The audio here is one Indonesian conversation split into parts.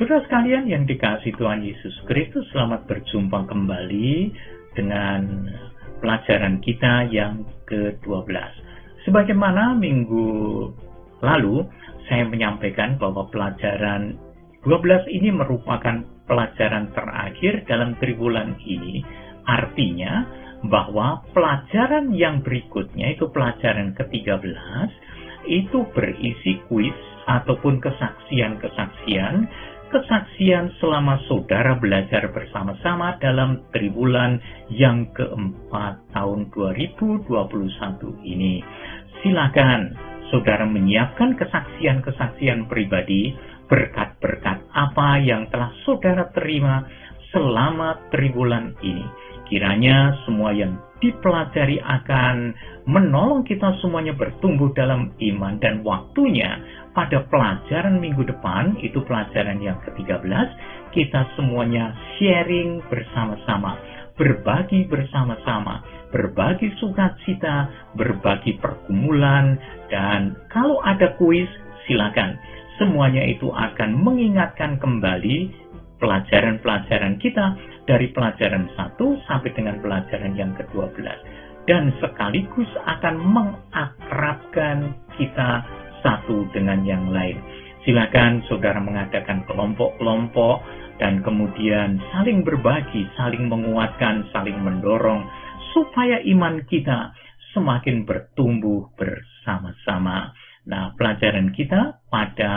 Saudara sekalian yang dikasihi Tuhan Yesus Kristus, selamat berjumpa kembali dengan pelajaran kita yang ke-12. Sebagaimana minggu lalu saya menyampaikan bahwa pelajaran 12 ini merupakan pelajaran terakhir dalam triwulan ini. Artinya bahwa pelajaran yang berikutnya, itu pelajaran ke-13, itu berisi kuis ataupun kesaksian selama saudara belajar bersama-sama dalam triwulan yang keempat tahun 2021 ini. Silakan saudara menyiapkan kesaksian-kesaksian pribadi, berkat-berkat apa yang telah saudara terima selama triwulan ini. Kiranya semua yang dipelajari akan menolong kita semuanya bertumbuh dalam iman, dan waktunya pada pelajaran minggu depan, itu pelajaran yang ke-13, kita semuanya sharing bersama-sama, berbagi bersama-sama, berbagi sukacita, berbagi pergumulan, dan kalau ada kuis, silakan. Semuanya itu akan mengingatkan kembali pelajaran-pelajaran kita dari pelajaran 1 sampai dengan pelajaran yang ke-12, dan sekaligus akan mengakrabkan kita satu dengan yang lain. Silakan saudara mengadakan kelompok-kelompok dan kemudian saling berbagi, saling menguatkan, saling mendorong supaya iman kita semakin bertumbuh bersama-sama. Nah, pelajaran kita pada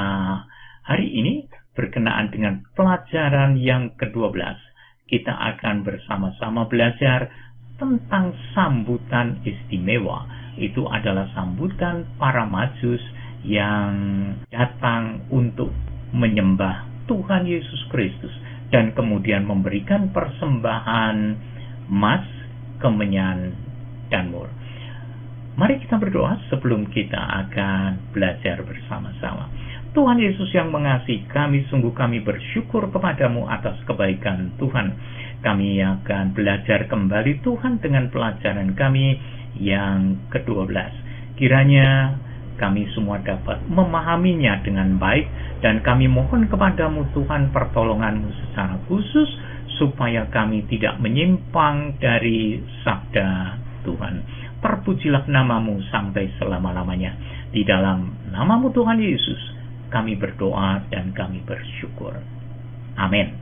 hari ini berkenaan dengan pelajaran yang ke-12. Kita akan bersama-sama belajar tentang sambutan istimewa. Itu adalah sambutan para majus yang datang untuk menyembah Tuhan Yesus Kristus dan kemudian memberikan persembahan emas, kemenyan, dan mur. Mari kita berdoa sebelum kita akan belajar bersama-sama. Tuhan Yesus yang mengasihi kami, sungguh kami bersyukur kepadamu atas kebaikan Tuhan. Kami akan belajar kembali Tuhan dengan pelajaran kami yang ke-12. Kiranya kami semua dapat memahaminya dengan baik, dan kami mohon kepadamu Tuhan pertolonganmu secara khusus supaya kami tidak menyimpang dari sabda Tuhan. Terpujilah namamu sampai selama-lamanya. Di dalam namamu Tuhan Yesus kami berdoa dan kami bersyukur. Amin.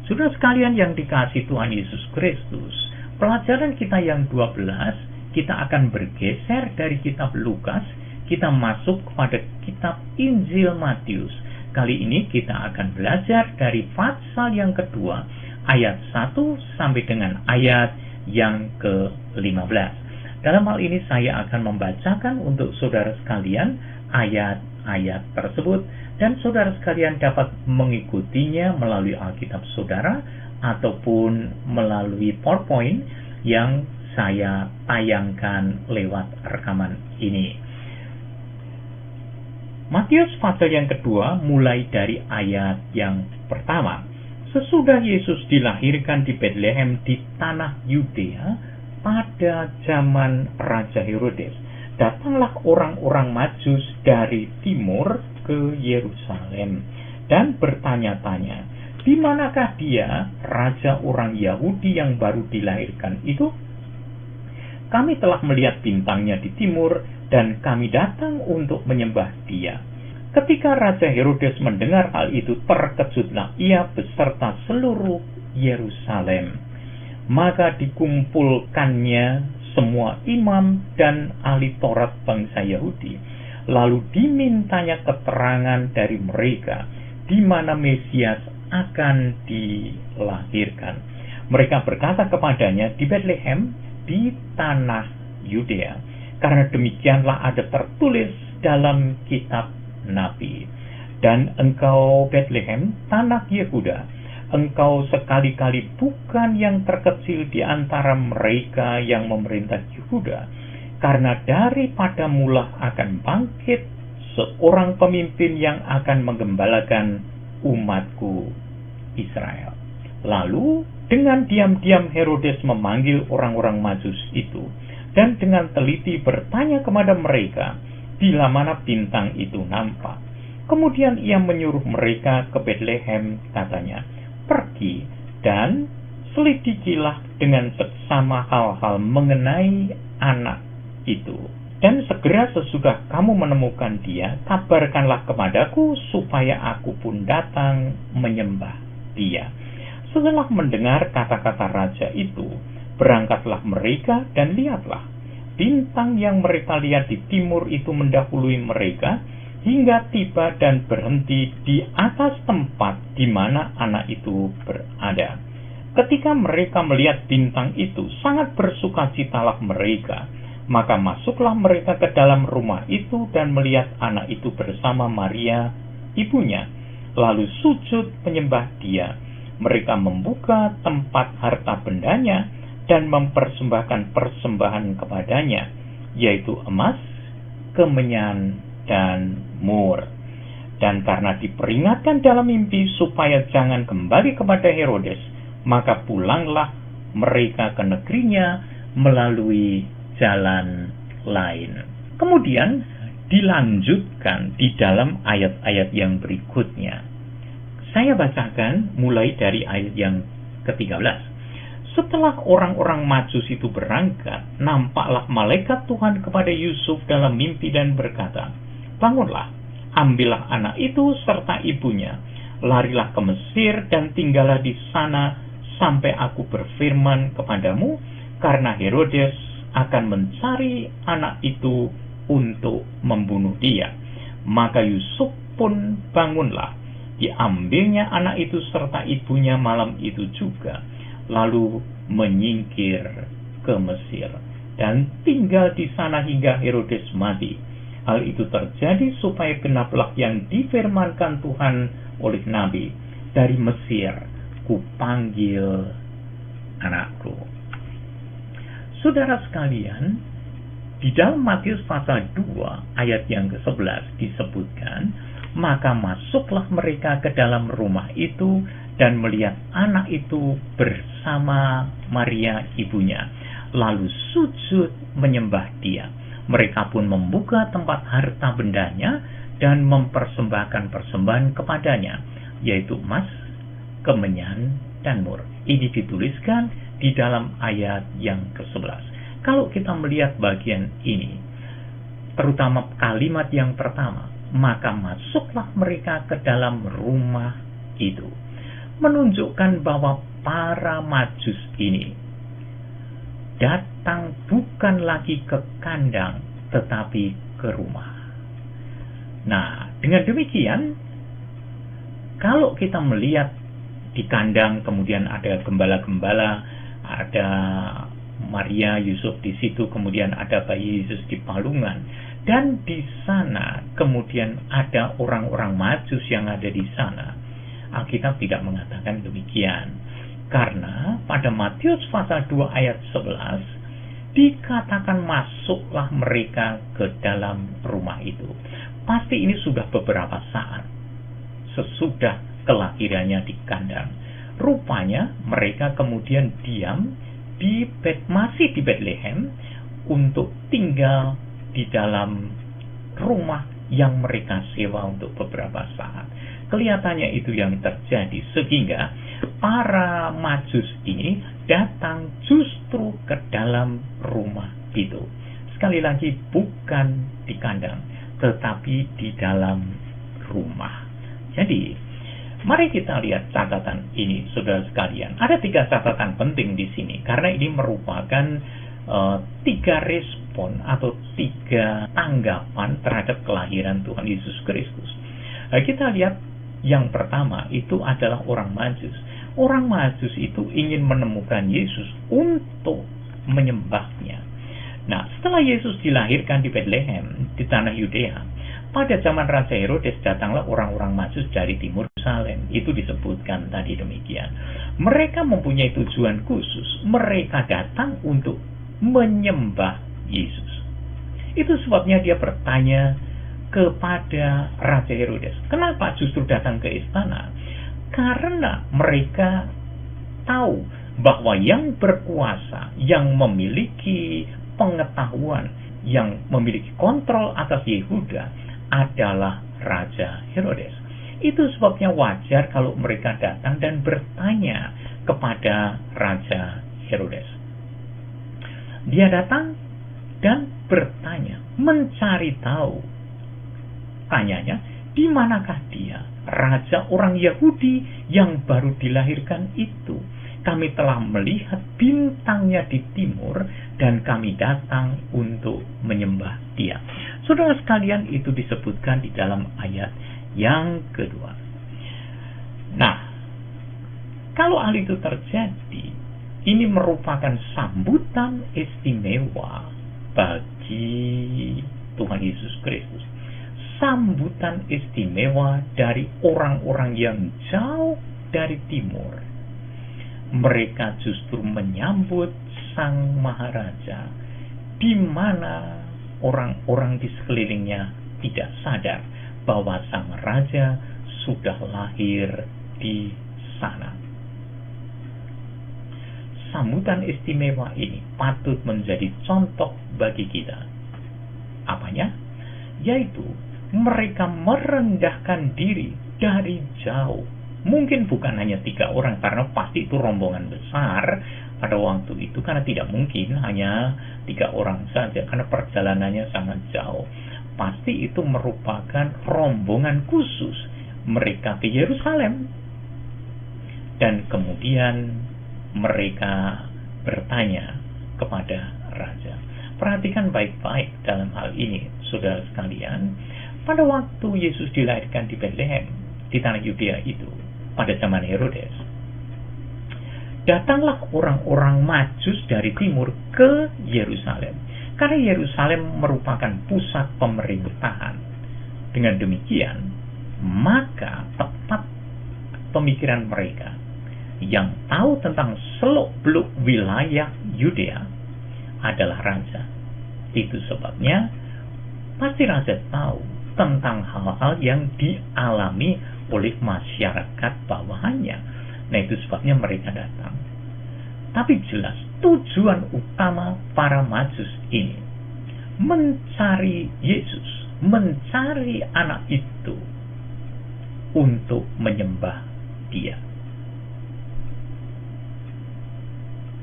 Saudara sekalian yang dikasihi Tuhan Yesus Kristus, pelajaran kita yang 12, kita akan bergeser dari kitab Lukas, kita masuk kepada kitab Injil Matius. Kali ini kita akan belajar dari pasal yang kedua, ayat 1 sampai dengan ayat yang ke-15. Dalam hal ini saya akan membacakan untuk saudara sekalian ayat-ayat tersebut, dan saudara sekalian dapat mengikutinya melalui Alkitab saudara ataupun melalui PowerPoint yang saya tayangkan lewat rekaman ini. Matius pasal yang kedua mulai dari ayat yang pertama. Sesudah Yesus dilahirkan di Betlehem di tanah Yudea pada zaman Raja Herodes, datanglah orang-orang Majus dari timur ke Yerusalem dan bertanya-tanya, di manakah dia, raja orang Yahudi yang baru dilahirkan itu? Kami telah melihat bintangnya di timur, dan kami datang untuk menyembah dia. Ketika Raja Herodes mendengar hal itu, terkejutlah ia beserta seluruh Yerusalem. Maka dikumpulkannya semua imam dan ahli Taurat bangsa Yahudi. Lalu dimintanya keterangan dari mereka di mana Mesias akan dilahirkan. Mereka berkata kepadanya, di Betlehem, di tanah Yudea, karena demikianlah ada tertulis dalam kitab Nabi. Dan engkau Betlehem, tanah Yehuda, engkau sekali-kali bukan yang terkecil di antara mereka yang memerintah Yehuda, karena daripada mula akan bangkit seorang pemimpin yang akan menggembalakan umatku Israel. Lalu dengan diam-diam Herodes memanggil orang-orang Majus itu, dan dengan teliti bertanya kepada mereka bila mana bintang itu nampak. Kemudian ia menyuruh mereka ke Betlehem, katanya, "Pergi dan selidikilah dengan seksama hal-hal mengenai anak itu. Dan segera sesudah kamu menemukan dia, kabarkanlah kepadaku supaya aku pun datang menyembah dia." Setelah mendengar kata-kata raja itu, berangkatlah mereka dan lihatlah, bintang yang mereka lihat di timur itu mendahului mereka hingga tiba dan berhenti di atas tempat di mana anak itu berada. Ketika mereka melihat bintang itu, sangat bersukacitalah mereka. Maka masuklah mereka ke dalam rumah itu dan melihat anak itu bersama Maria, ibunya, lalu sujud menyembah dia. Mereka membuka tempat harta bendanya dan mempersembahkan persembahan kepadanya, yaitu emas, kemenyan, dan mur. Dan karena diperingatkan dalam mimpi supaya jangan kembali kepada Herodes, maka pulanglah mereka ke negerinya melalui jalan lain. Kemudian dilanjutkan di dalam ayat-ayat yang berikutnya. Saya bacakan mulai dari ayat yang ke-13. Setelah orang-orang Majus itu berangkat, nampaklah malaikat Tuhan kepada Yusuf dalam mimpi dan berkata, "Bangunlah, ambillah anak itu serta ibunya, larilah ke Mesir dan tinggallah di sana sampai aku berfirman kepadamu, karena Herodes akan mencari anak itu untuk membunuh dia." Maka Yusuf pun bangunlah, diambilnya anak itu serta ibunya malam itu juga, lalu menyingkir ke Mesir dan tinggal di sana hingga Herodes mati. Hal itu terjadi supaya genaplah yang difirmankan Tuhan oleh Nabi, "Dari Mesir kupanggil anakku." Saudara sekalian, di dalam Matius pasal 2 ayat yang ke-11 disebutkan, "Maka masuklah mereka ke dalam rumah itu dan melihat anak itu bersama Maria ibunya, lalu sujud menyembah dia. Mereka pun membuka tempat harta bendanya dan mempersembahkan persembahan kepadanya, yaitu emas, kemenyan, dan mur." Ini dituliskan di dalam ayat yang ke-11. Kalau kita melihat bagian ini, terutama kalimat yang pertama, "Maka masuklah mereka ke dalam rumah itu," menunjukkan bahwa para Majus ini datang bukan lagi ke kandang, tetapi ke rumah. Nah, dengan demikian, kalau kita melihat di kandang, kemudian ada gembala-gembala, ada Maria, Yusuf di situ, kemudian ada bayi Yesus di palungan, dan di sana kemudian ada orang-orang Majus yang ada di sana. Alkitab tidak mengatakan demikian, karena pada Matius pasal 2 ayat 11 dikatakan masuklah mereka ke dalam rumah itu. Pasti ini sudah beberapa saat sesudah kelahirannya di kandang. Rupanya mereka kemudian diam masih di Betlehem untuk tinggal di dalam rumah yang mereka sewa untuk beberapa saat. Kelihatannya itu yang terjadi, sehingga para Majus ini datang justru ke dalam rumah itu. Sekali lagi, bukan di kandang, tetapi di dalam rumah. Jadi, mari kita lihat catatan ini, saudara sekalian. Ada 3 catatan penting di sini, karena ini merupakan 3 respon atau 3 tanggapan terhadap kelahiran Tuhan Yesus Kristus. Kita lihat yang pertama itu adalah orang Majus. Orang Majus itu ingin menemukan Yesus untuk menyembahnya. Nah, setelah Yesus dilahirkan di Betlehem, di tanah Yudea, pada zaman Raja Herodes datanglah orang-orang Majus dari timur Yerusalem. Itu disebutkan tadi demikian. Mereka mempunyai tujuan khusus. Mereka datang untuk menyembah Yesus. Itu sebabnya dia bertanya kepada Raja Herodes, "Kenapa justru datang ke istana?" Karena mereka tahu bahwa yang berkuasa, yang memiliki pengetahuan, yang memiliki kontrol atas Yehuda adalah Raja Herodes. Itu sebabnya wajar kalau mereka datang dan bertanya kepada Raja Herodes. Dia datang dan bertanya, mencari tahu. Tanyanya, di manakah dia, raja orang Yahudi yang baru dilahirkan itu? Kami telah melihat bintangnya di timur dan kami datang untuk menyembah dia. Saudara sekalian, itu disebutkan di dalam ayat yang kedua. Nah, kalau hal itu terjadi, ini merupakan sambutan istimewa bagi Tuhan Yesus Kristus. Sambutan istimewa dari orang-orang yang jauh dari timur. Mereka justru menyambut Sang Maharaja, di mana orang-orang di sekelilingnya tidak sadar bahwa Sang Raja sudah lahir di sana. Sambutan istimewa ini patut menjadi contoh bagi kita. Apanya? Yaitu mereka merendahkan diri dari jauh. Mungkin bukan hanya 3 orang, karena pasti itu rombongan besar pada waktu itu, karena tidak mungkin hanya 3 orang saja, karena perjalanannya sangat jauh. Pasti itu merupakan rombongan khusus mereka ke Yerusalem, dan kemudian mereka bertanya kepada raja. Perhatikan baik-baik dalam hal ini, saudara sekalian. Pada waktu Yesus dilahirkan di Bethlehem, di tanah Yudea itu, pada zaman Herodes, datanglah orang-orang Majus dari timur ke Yerusalem, karena Yerusalem merupakan pusat pemerintahan. Dengan demikian, maka tepat pemikiran mereka yang tahu tentang seluk-beluk wilayah Yudea adalah raja. Itu sebabnya pasti raja tahu tentang hal-hal yang dialami oleh masyarakat bawahannya. Nah, itu sebabnya mereka datang. Tapi jelas tujuan utama para Majus ini mencari Yesus, mencari anak itu untuk menyembah dia.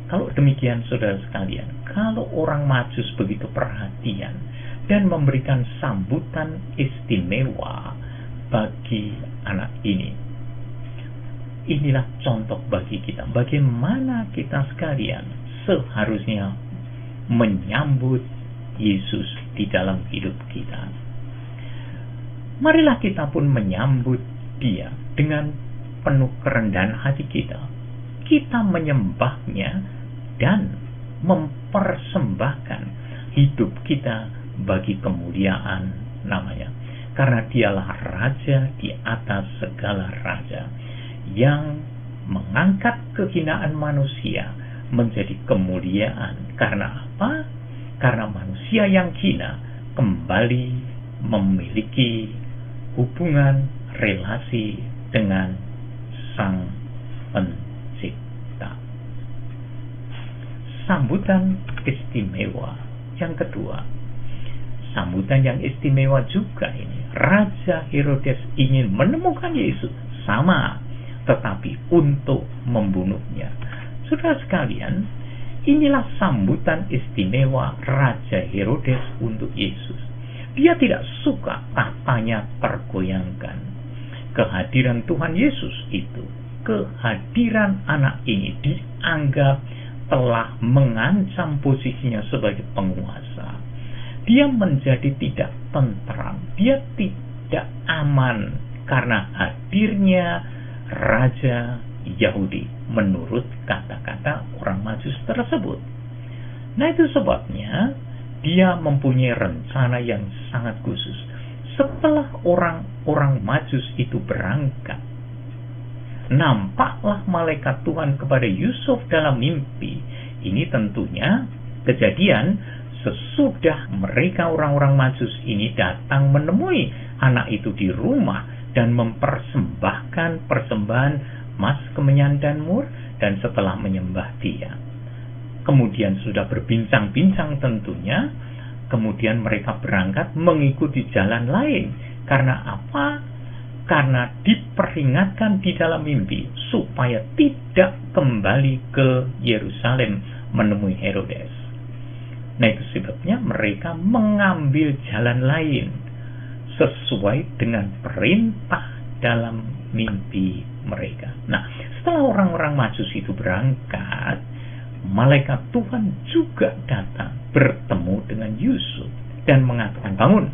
Kalau demikian, saudara sekalian, kalau orang Majus begitu perhatian dan memberikan sambutan istimewa bagi anak ini, inilah contoh bagi kita bagaimana kita sekalian seharusnya menyambut Yesus di dalam hidup kita. Marilah kita pun menyambut dia dengan penuh kerendahan hati kita. Kita menyembahnya dan mempersembahkan hidup kita bagi kemuliaan namanya. Karena dialah raja di atas segala raja, yang mengangkat kehinaan manusia menjadi kemuliaan. Karena apa? Karena manusia yang hina kembali memiliki hubungan relasi dengan Sang Pencipta. Sambutan istimewa yang kedua, sambutan yang istimewa juga ini. Raja Herodes ingin menemukan Yesus, sama, tetapi untuk membunuhnya. Saudara sekalian, inilah sambutan istimewa Raja Herodes untuk Yesus. Dia tidak suka tahtanya tergoyangkan. Kehadiran Tuhan Yesus itu, kehadiran anak ini dianggap telah mengancam posisinya sebagai penguasa. Dia menjadi tidak tentram, dia tidak aman karena hadirnya Raja Yahudi menurut kata-kata orang Majus tersebut. Nah, itu sebabnya dia mempunyai rencana yang sangat khusus. Setelah orang-orang Majus itu berangkat, nampaklah malaikat Tuhan kepada Yusuf dalam mimpi. Ini tentunya kejadian sesudah mereka orang-orang Majus ini datang menemui anak itu di rumah dan mempersembahkan persembahan emas, kemenyan, dan mur, dan setelah menyembah dia. Kemudian sudah berbincang-bincang tentunya, kemudian mereka berangkat mengikuti jalan lain Karena apa? Karena diperingatkan di dalam mimpi supaya tidak kembali ke Yerusalem menemui Herodes. Nah, itu sebabnya mereka mengambil jalan lain sesuai dengan perintah dalam mimpi mereka. Nah, setelah orang-orang Majus itu berangkat, malaikat Tuhan juga datang bertemu dengan Yusuf dan mengatakan, bangun,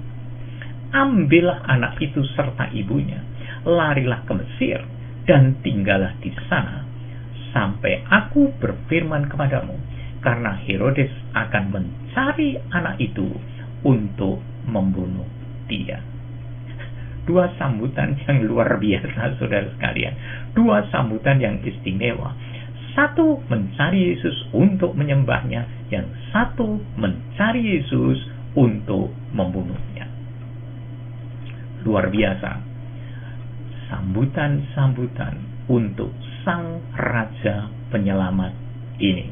ambillah anak itu serta ibunya, larilah ke Mesir dan tinggallah di sana sampai aku berfirman kepadamu, karena Herodes akan mencari anak itu untuk membunuh dia. Dua sambutan yang luar biasa, saudara sekalian. Dua sambutan yang istimewa. Satu mencari Yesus untuk menyembahnya, yang satu mencari Yesus untuk membunuhnya. Luar biasa. Sambutan-sambutan untuk sang Raja Penyelamat ini.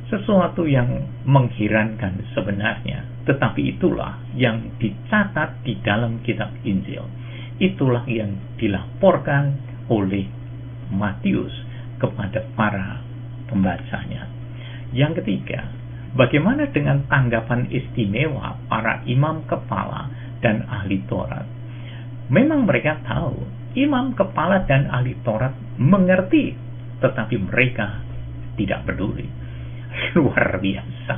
Sesuatu yang mengherankan sebenarnya, tetapi itulah yang dicatat di dalam kitab Injil. Itulah yang dilaporkan oleh Matius kepada para pembacanya. Yang ketiga, bagaimana dengan tanggapan istimewa para imam kepala dan ahli Taurat? Memang mereka tahu, imam kepala dan ahli Taurat mengerti, tetapi mereka tidak peduli. Luar biasa,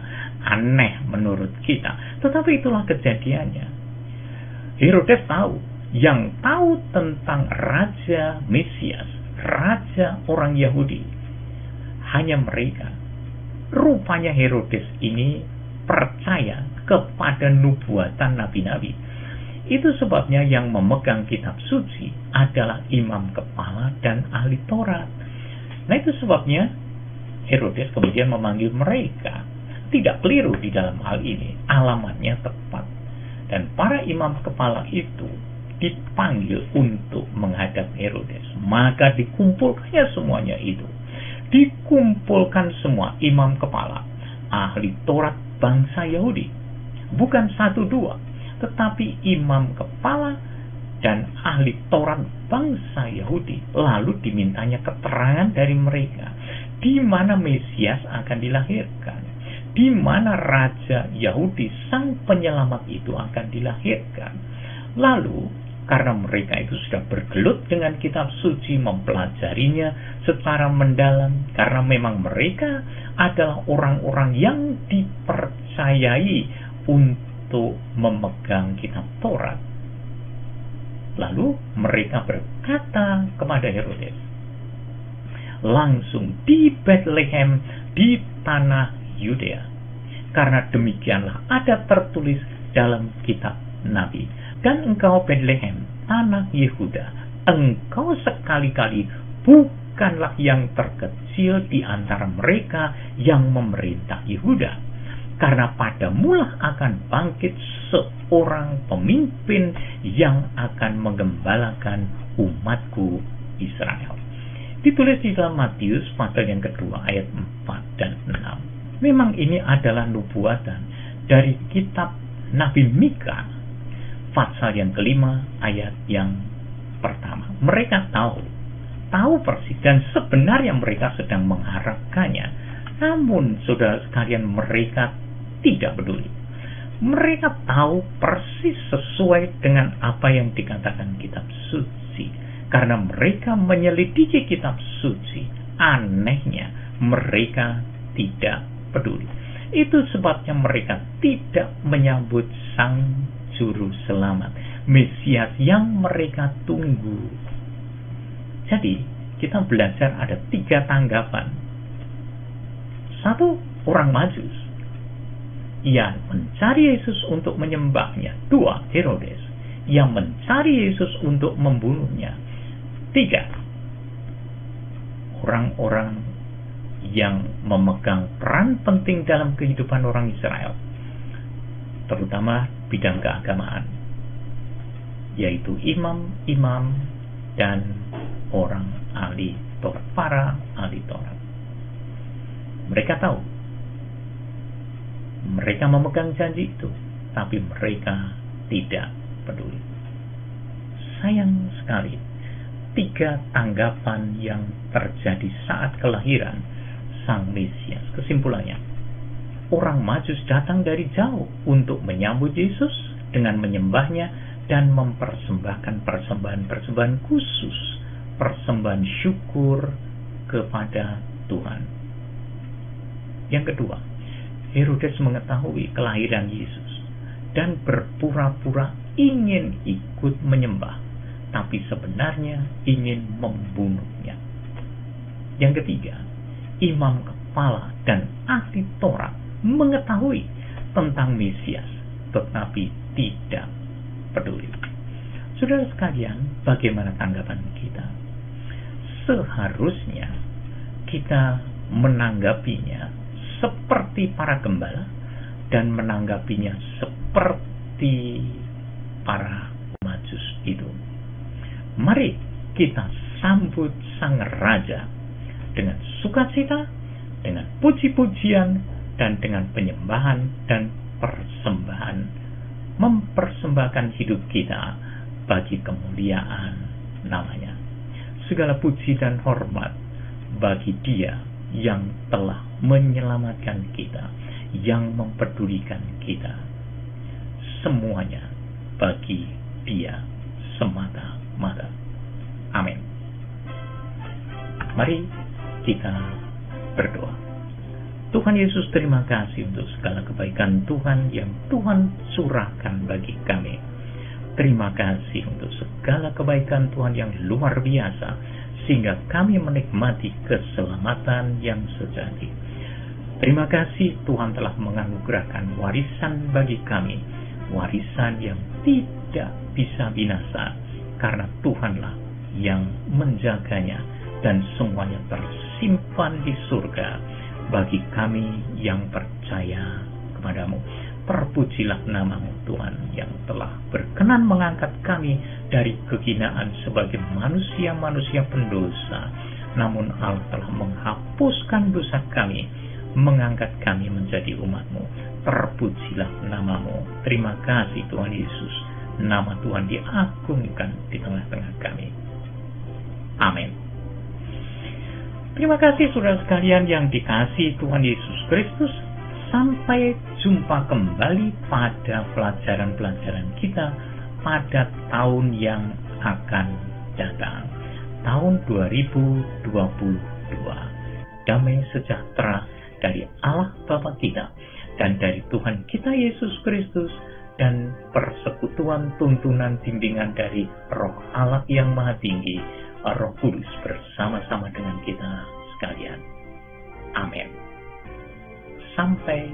aneh menurut kita, tetapi itulah kejadiannya. Herodes tahu, yang tahu tentang Raja Mesias, Raja orang Yahudi, hanya mereka. Rupanya Herodes ini percaya kepada nubuatan nabi-nabi. Itu sebabnya yang memegang kitab suci adalah imam kepala dan ahli Taurat. Nah, itu sebabnya Herodes kemudian memanggil mereka. Tidak keliru di dalam hal ini, alamatnya tepat. Dan para imam kepala itu dipanggil untuk menghadap Herodes. Maka dikumpulkannya semuanya itu. Dikumpulkan semua imam kepala, ahli Taurat bangsa Yahudi. Bukan satu dua, tetapi imam kepala dan ahli Taurat bangsa Yahudi. Lalu dimintanya keterangan dari mereka, di mana Mesias akan dilahirkan, di mana Raja Yahudi sang penyelamat itu akan dilahirkan. Lalu karena mereka itu sudah bergelut dengan kitab suci, mempelajarinya secara mendalam, karena memang mereka adalah orang-orang yang dipercayai untuk memegang kitab Taurat. Lalu mereka berkata kepada Herodes, langsung di Bethlehem di tanah Yudea, karena demikianlah ada tertulis dalam kitab Nabi, dan engkau Bethlehem tanah Yehuda, engkau sekali-kali bukanlah yang terkecil di antara mereka yang memerintah Yehuda, karena padamulah akan bangkit seorang pemimpin yang akan menggembalakan umatku Israel. Ditulis di dalam Matius pasal yang kedua ayat 4 dan 6. Memang ini adalah nubuatan dari kitab Nabi Mika pasal yang kelima ayat yang pertama. Mereka tahu persis, dan sebenarnya mereka sedang mengharapkannya. Namun saudara sekalian, mereka tidak peduli. Mereka tahu persis sesuai dengan apa yang dikatakan kitab suci, karena mereka menyelidiki kitab suci. Anehnya mereka tidak peduli. Itu sebabnya mereka tidak menyambut sang juru selamat, Mesias yang mereka tunggu. Jadi kita belajar ada 3 tanggapan. 1, orang Majus, ia mencari Yesus untuk menyembahnya. 2, Herodes yang mencari Yesus untuk membunuhnya. 3, orang-orang yang memegang peran penting dalam kehidupan orang Israel, terutama bidang keagamaan, yaitu imam-imam dan orang ahli Taurat, para ahli Taurat. Mereka tahu, mereka memegang janji itu, tapi mereka tidak peduli. Sayang sekali, 3 tanggapan yang terjadi saat kelahiran Sang Mesias. Kesimpulannya, orang Majus datang dari jauh untuk menyambut Yesus dengan menyembahnya dan mempersembahkan persembahan-persembahan khusus, persembahan syukur kepada Tuhan. Yang kedua, Herodes mengetahui kelahiran Yesus dan berpura-pura ingin ikut menyembah, tapi sebenarnya ingin membunuhnya. Yang ketiga, imam kepala dan ahli Taurat mengetahui tentang Mesias, tetapi tidak peduli. Saudara sekalian, bagaimana tanggapan kita? Seharusnya kita menanggapinya seperti para gembala dan menanggapinya seperti para Majus itu. Mari kita sambut Sang Raja dengan sukacita, dengan puji-pujian, dan dengan penyembahan dan persembahan, mempersembahkan hidup kita bagi kemuliaan namanya. Segala puji dan hormat bagi Dia yang telah menyelamatkan kita, yang mempedulikan kita. Semuanya bagi Dia semata-mata. Amin. Mari kita berdoa. Tuhan Yesus, terima kasih untuk segala kebaikan Tuhan yang Tuhan curahkan bagi kami. Terima kasih untuk segala kebaikan Tuhan yang luar biasa, sehingga kami menikmati keselamatan yang sejati. Terima kasih Tuhan telah menganugerahkan warisan bagi kami, warisan yang tidak bisa binasa, karena Tuhanlah yang menjaganya, dan semuanya tersimpan di surga bagi kami yang percaya kepadamu. Terpujilah namamu Tuhan yang telah berkenan mengangkat kami dari kehinaan sebagai manusia-manusia pendosa. Namun Allah telah menghapuskan dosa kami, mengangkat kami menjadi umat-Mu. Terpujilah namamu. Terima kasih Tuhan Yesus. Nama Tuhan diagungkan di tengah-tengah kami. Amin. Terima kasih saudara sekalian yang dikasihi Tuhan Yesus Kristus. Sampai jumpa kembali pada pelajaran-pelajaran kita pada tahun yang akan datang, tahun 2022. Damai sejahtera dari Allah Bapa kita dan dari Tuhan kita Yesus Kristus, dan persekutuan tuntunan bimbingan dari Roh Allah yang Maha Tinggi, Roh Kudus, bersama-sama dengan kita sekalian. Amin. Sampai